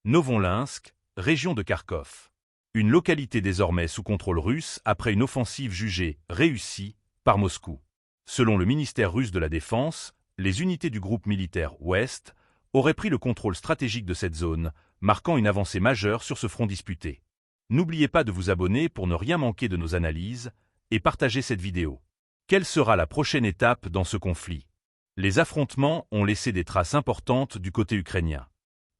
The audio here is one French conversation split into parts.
Novonlinsk, région de Kharkov. Une localité désormais sous contrôle russe après une offensive jugée réussie par Moscou. Selon le ministère russe de la Défense, les unités du groupe militaire Ouest auraient pris le contrôle stratégique de cette zone, marquant une avancée majeure sur ce front disputé. N'oubliez pas de vous abonner pour ne rien manquer de nos analyses et partager cette vidéo. Quelle sera la prochaine étape dans ce conflit? Les affrontements ont laissé des traces importantes du côté ukrainien.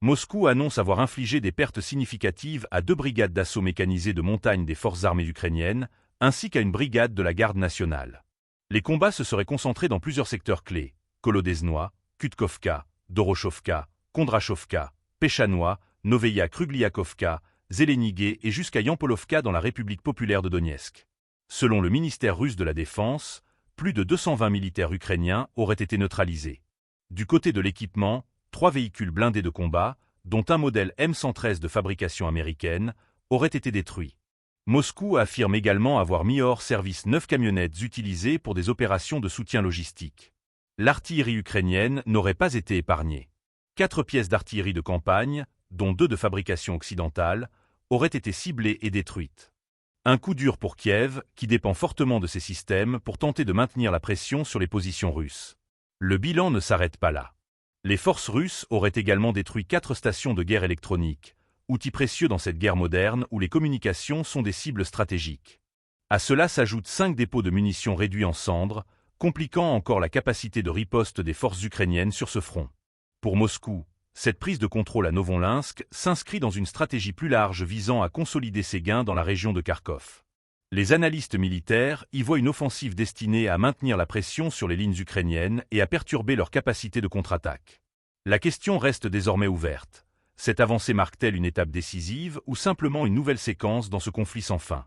Moscou annonce avoir infligé des pertes significatives à 2 brigades d'assaut mécanisées de montagne des forces armées ukrainiennes, ainsi qu'à une brigade de la garde nationale. Les combats se seraient concentrés dans plusieurs secteurs clés: Kolodeznoye, Kutkovka, Dorochovka, Kondrachovka, Pechanoye, Noveïa Krugliakovka, Zelenigué et jusqu'à Yampolovka dans la République populaire de Donetsk. Selon le ministère russe de la Défense, plus de 220 militaires ukrainiens auraient été neutralisés. Du côté de l'équipement, 3 véhicules blindés de combat, dont un modèle M113 de fabrication américaine, auraient été détruits. Moscou affirme également avoir mis hors service 9 camionnettes utilisées pour des opérations de soutien logistique. L'artillerie ukrainienne n'aurait pas été épargnée. 4 pièces d'artillerie de campagne, dont 2 de fabrication occidentale, auraient été ciblées et détruites. Un coup dur pour Kiev, qui dépend fortement de ces systèmes pour tenter de maintenir la pression sur les positions russes. Le bilan ne s'arrête pas là. Les forces russes auraient également détruit 4 stations de guerre électroniques, outils précieux dans cette guerre moderne où les communications sont des cibles stratégiques. À cela s'ajoutent 5 dépôts de munitions réduits en cendres, compliquant encore la capacité de riposte des forces ukrainiennes sur ce front. Pour Moscou, cette prise de contrôle à Novonlinsk s'inscrit dans une stratégie plus large visant à consolider ses gains dans la région de Kharkov. Les analystes militaires y voient une offensive destinée à maintenir la pression sur les lignes ukrainiennes et à perturber leur capacité de contre-attaque. La question reste désormais ouverte. Cette avancée marque-t-elle une étape décisive ou simplement une nouvelle séquence dans ce conflit sans fin?